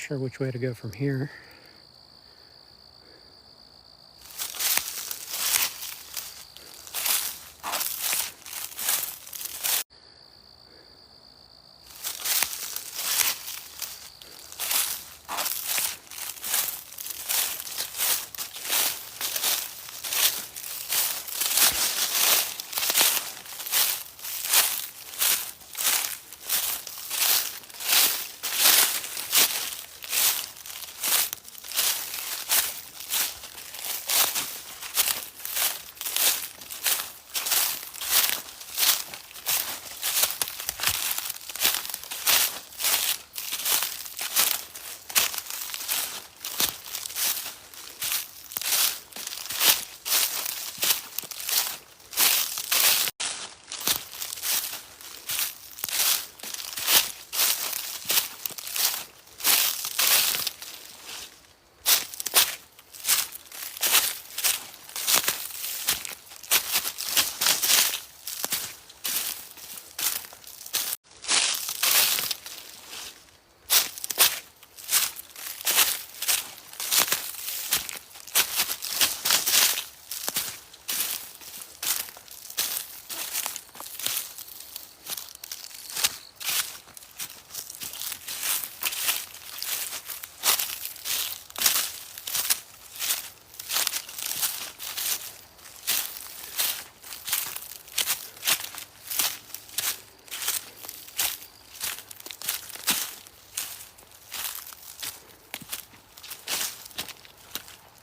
sure which way to go from here.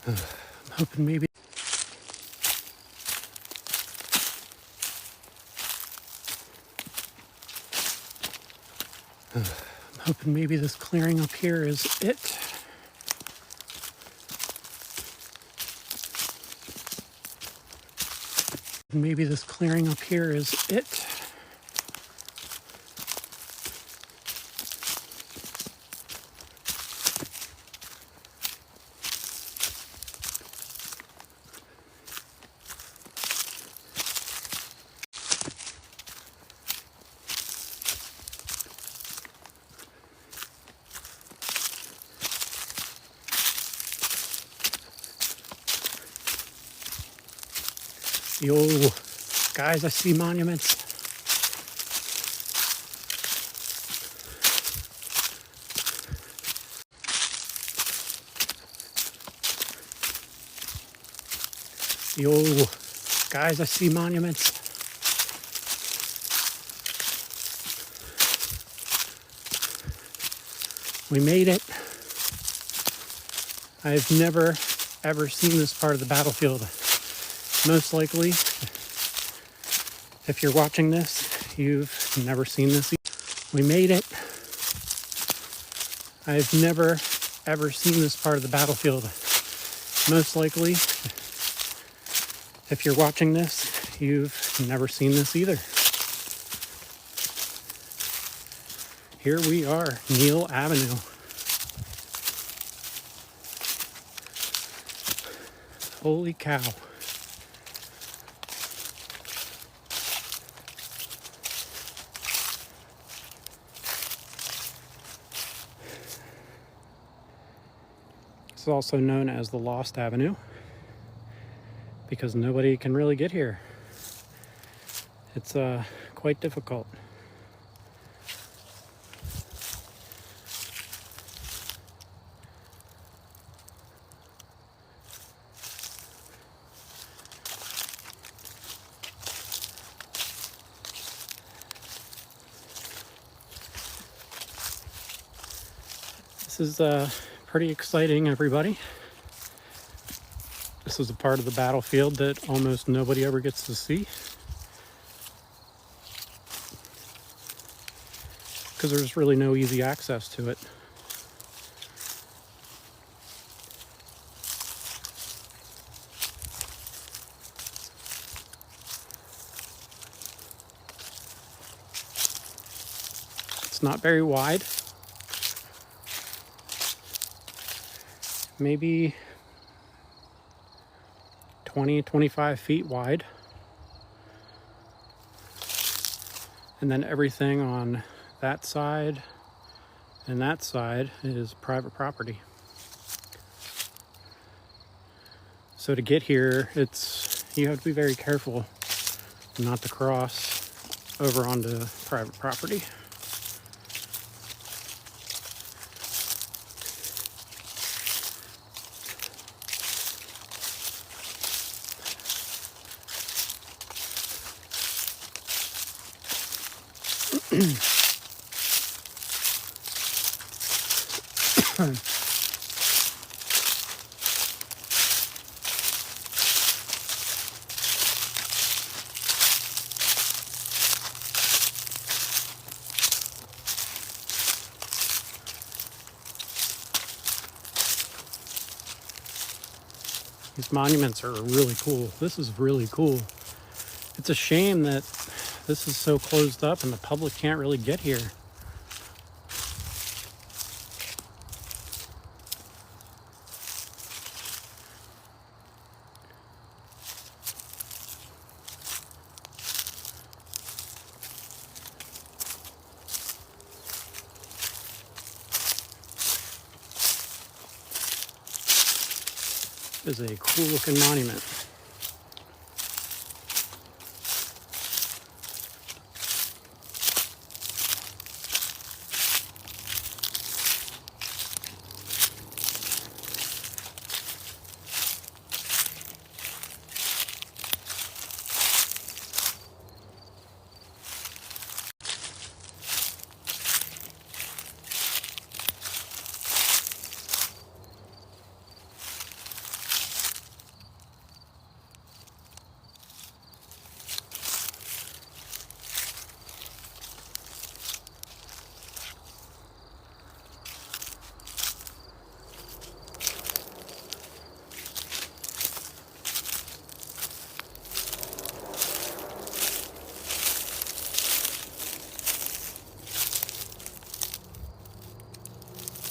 I'm hoping maybe this clearing up here is it. Maybe this clearing up here is it. Yo, guys, I see monuments. Yo, guys, I see monuments. We made it. I've never, ever seen this part of the battlefield. Most likely, if you're watching this, you've never seen this. We made it. I've never, ever seen this part of the battlefield. Most likely, if you're watching this, you've never seen this either. Here we are, Neill Avenue. Holy cow. It's also known as the Lost Avenue because nobody can really get here. It's quite difficult. This is pretty exciting, everybody. This is a part of the battlefield that almost nobody ever gets to see, because there's really no easy access to it. It's not very wide. Maybe 20-25 feet wide. And then everything on that side and that side is private property. So to get here, you have to be very careful not to cross over onto private property. These monuments are really cool. This is really cool. It's a shame that this is so closed up and the public can't really get here. Is a cool looking monument.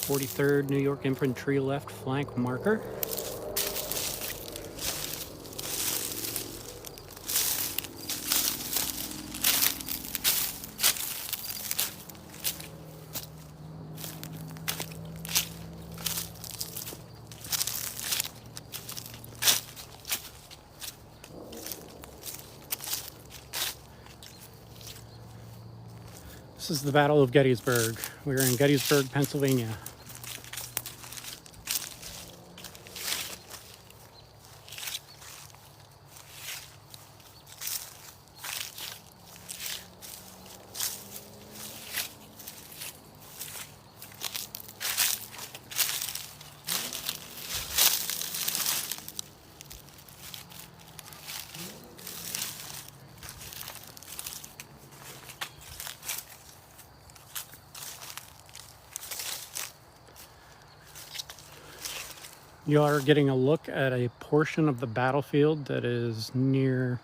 (43rd New York Infantry left flank marker). This is the Battle of Gettysburg. We're in Gettysburg, Pennsylvania. You are getting a look at a portion of the battlefield that is near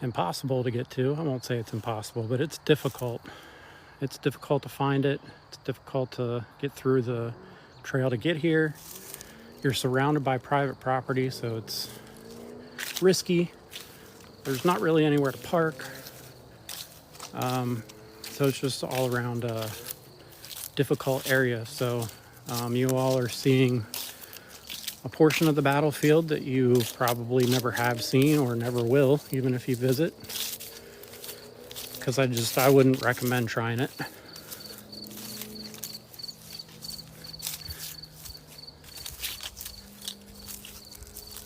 impossible to get to. I won't say it's impossible, but it's difficult. It's difficult to find it. It's difficult to get through the trail to get here. You're surrounded by private property, so it's risky. There's not really anywhere to park. So it's just all around a difficult area. So you all are seeing a portion of the battlefield that you probably never have seen or never will, even if you visit. Because I wouldn't recommend trying it.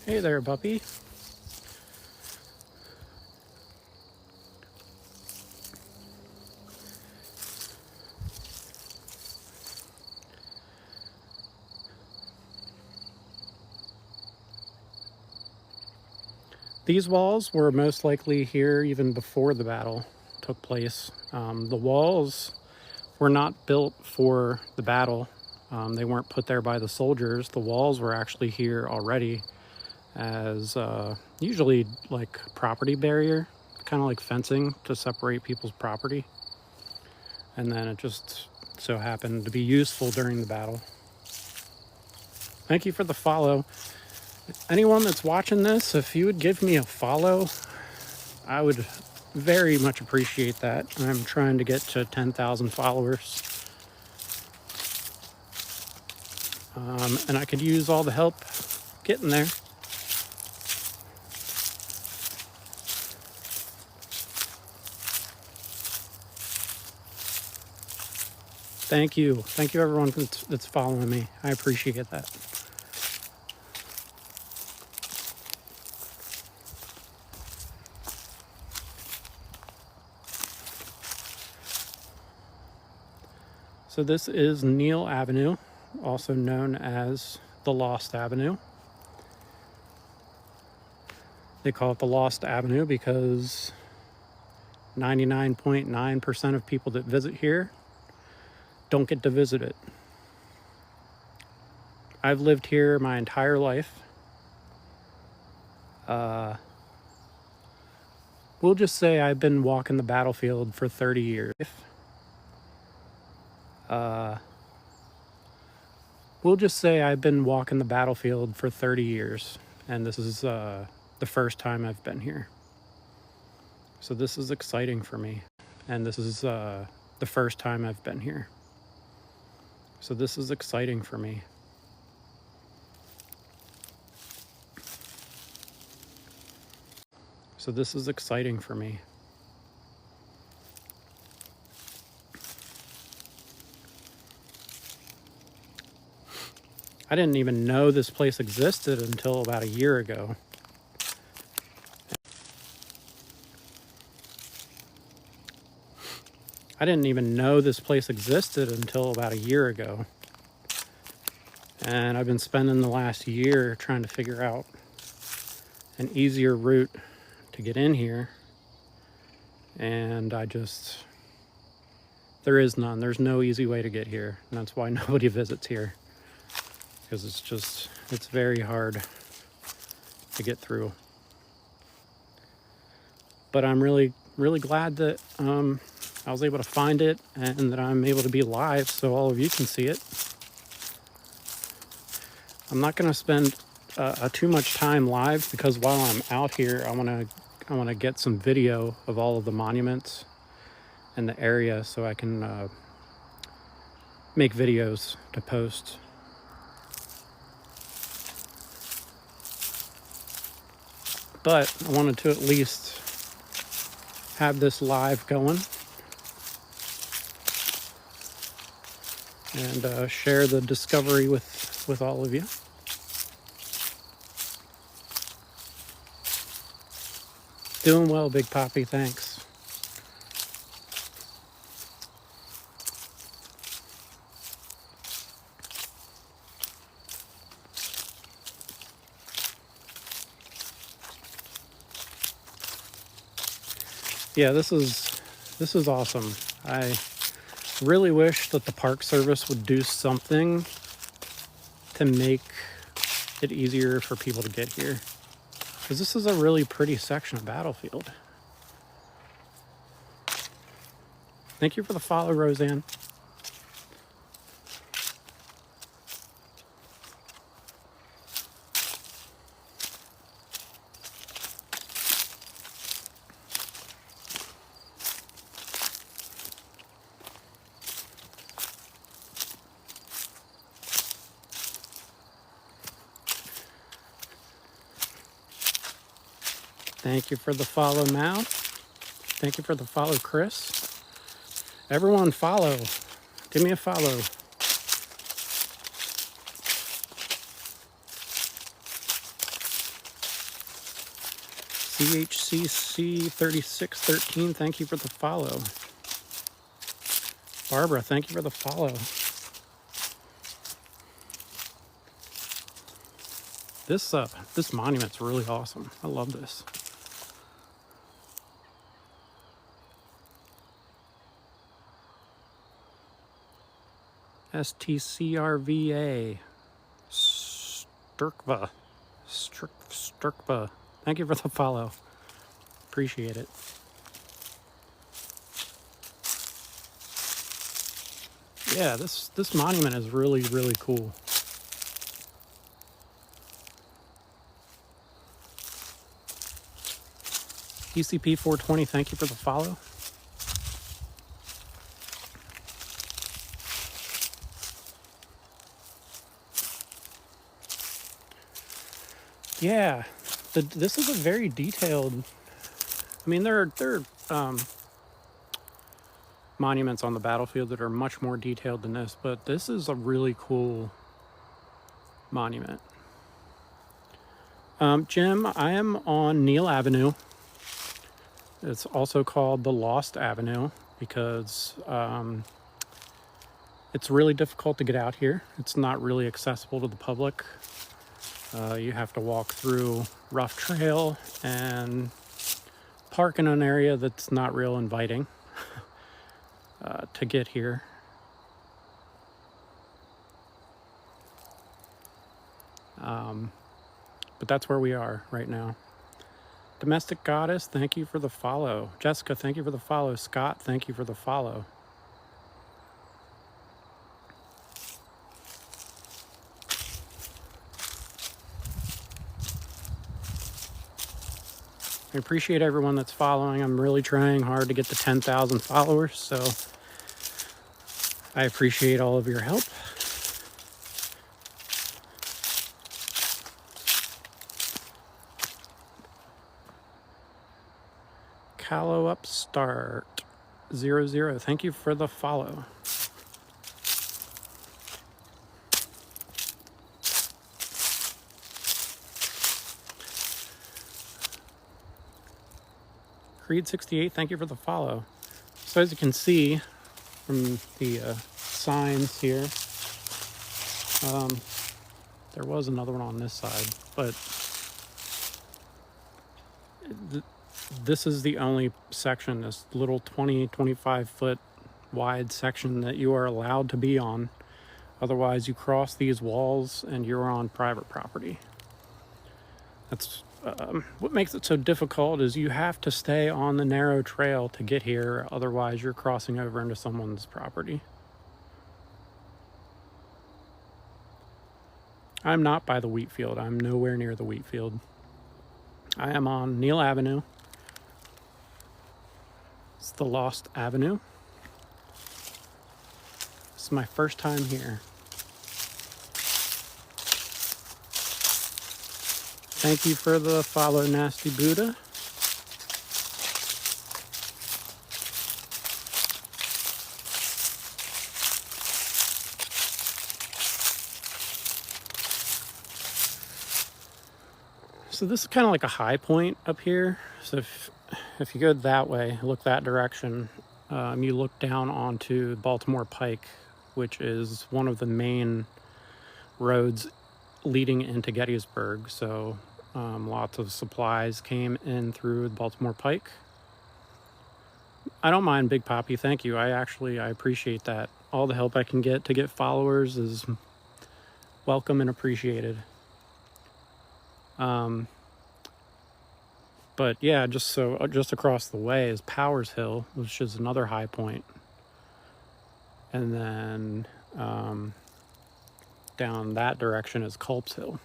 Hey there, puppy. These walls were most likely here even before the battle took place. The walls were not built for the battle. They weren't put there by the soldiers. The walls were actually here already as usually like property barrier, kind of like fencing to separate people's property. And then it just so happened to be useful during the battle. Thank you for the follow. Anyone that's watching this, if you would give me a follow, I would very much appreciate that. I'm trying to get to 10,000 followers. and I could use all the help getting there. Thank you everyone that's following me. I appreciate that. So this is Neill Avenue, also known as the Lost Avenue. They call it the Lost Avenue because 99.9% of people that visit here don't get to visit it. I've lived here my entire life. We'll just say I've been walking the battlefield for 30 years. We'll just say I've been walking the battlefield for 30 years, and this is the first time I've been here. So this is exciting for me, and this is the first time I've been here. So this is exciting for me. So this is exciting for me. I didn't even know this place existed until about a year ago. I didn't even know this place existed until about a year ago. And I've been spending the last year trying to figure out an easier route to get in here. And there is none. There's no easy way to get here. And that's why nobody visits here. Because it's very hard to get through. But I'm really, really glad that I was able to find it and that I'm able to be live so all of you can see it. I'm not going to spend too much time live because while I'm out here, I want to get some video of all of the monuments and the area so I can make videos to post. But I wanted to at least have this live going and share the discovery with all of you. Doing well, Big Poppy, thanks. Yeah, this is awesome. I really wish that the Park Service would do something to make it easier for people to get here. Because this is a really pretty section of battlefield. Thank you for the follow, Roseanne. Thank you for the follow, Mal. Thank you for the follow, Chris. Everyone follow. Give me a follow. CHCC3613, thank you for the follow. Barbara, thank you for the follow. This monument's really awesome. I love this. STCRVA. Sturkva. Thank you for the follow. Appreciate it. Yeah, this monument is really, really cool. ECP 420, thank you for the follow. Yeah, this is a very detailed. I mean, there are monuments on the battlefield that are much more detailed than this, but this is a really cool monument. Jim, I am on Neill Avenue. It's also called the Lost Avenue because it's really difficult to get out here. It's not really accessible to the public. You have to walk through rough trail and park in an area that's not real inviting to get here. But that's where we are right now. Domestic Goddess, thank you for the follow. Jessica, thank you for the follow. Scott, thank you for the follow. I appreciate everyone that's following. I'm really trying hard to get to 10,000 followers, so I appreciate all of your help. Callow Upstart 00, thank you for the follow. Creed 68, thank you for the follow. So as you can see from the signs here, there was another one on this side, but this is the only section, this little 25 foot wide section that you are allowed to be on. Otherwise you cross these walls and you're on private property. That's what makes it so difficult is you have to stay on the narrow trail to get here. Otherwise you're crossing over into someone's property. I'm not by the wheat field. I'm nowhere near the wheat field. I am on Neill Avenue. It's the Lost Avenue. This is my first time here. Thank you for the follow, Nasty Buddha. So this is kind of like a high point up here. So if you go that way, look that direction, you look down onto Baltimore Pike, which is one of the main roads leading into Gettysburg. So lots of supplies came in through the Baltimore Pike. I don't mind, Big Poppy. Thank you. I appreciate that. All the help I can get to get followers is welcome and appreciated. But yeah, just across the way is Powers Hill, which is another high point. And then down that direction is Culp's Hill.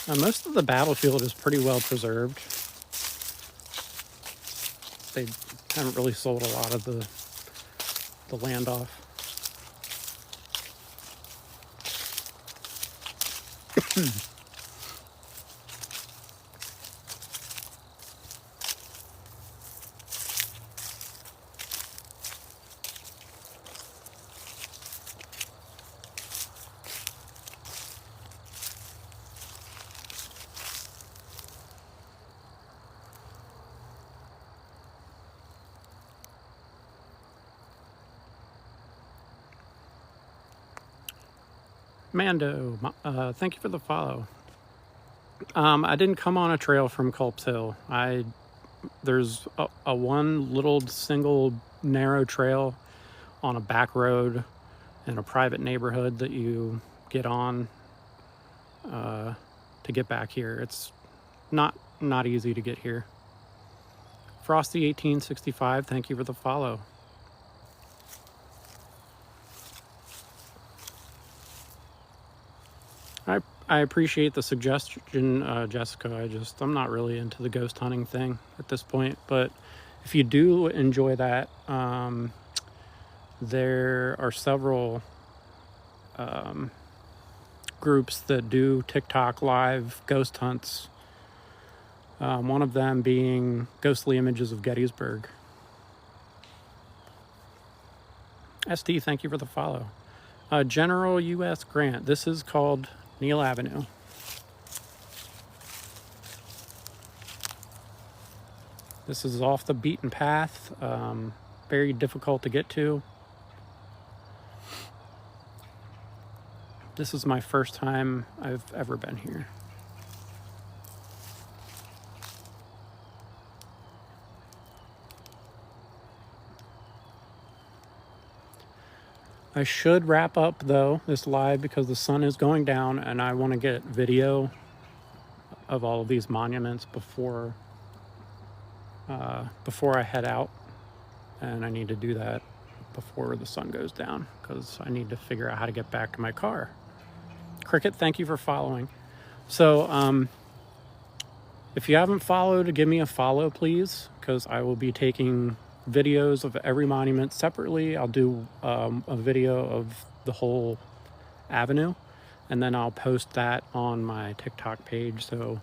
Most of the battlefield is pretty well preserved. They haven't really sold a lot of the land off. Mando, thank you for the follow. I didn't come on a trail from Culp's Hill. There's a one little single narrow trail on a back road in a private neighborhood that you get on to get back here. It's not easy to get here. Frosty 1865, thank you for the follow. I appreciate the suggestion, Jessica. I'm not really into the ghost hunting thing at this point, but if you do enjoy that, there are several groups that do TikTok live ghost hunts. One of them being Ghostly Images of Gettysburg. SD, thank you for the follow. General U.S. Grant. This is called Neill Avenue. This is off the beaten path. Very difficult to get to. This is my first time I've ever been here. I should wrap up though this live because the sun is going down and I want to get video of all of these monuments before I head out, and I need to do that before the sun goes down because I need to figure out how to get back to my car. Cricket, thank you for following. So if you haven't followed, give me a follow please, because I will be taking videos of every monument separately. I'll do a video of the whole avenue, and then I'll post that on my TikTok page. So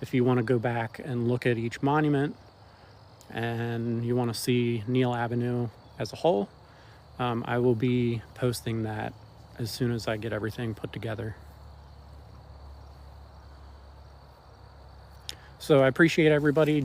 if you want to go back and look at each monument and you want to see Neill Avenue as a whole, I will be posting that as soon as I get everything put together. So I appreciate everybody.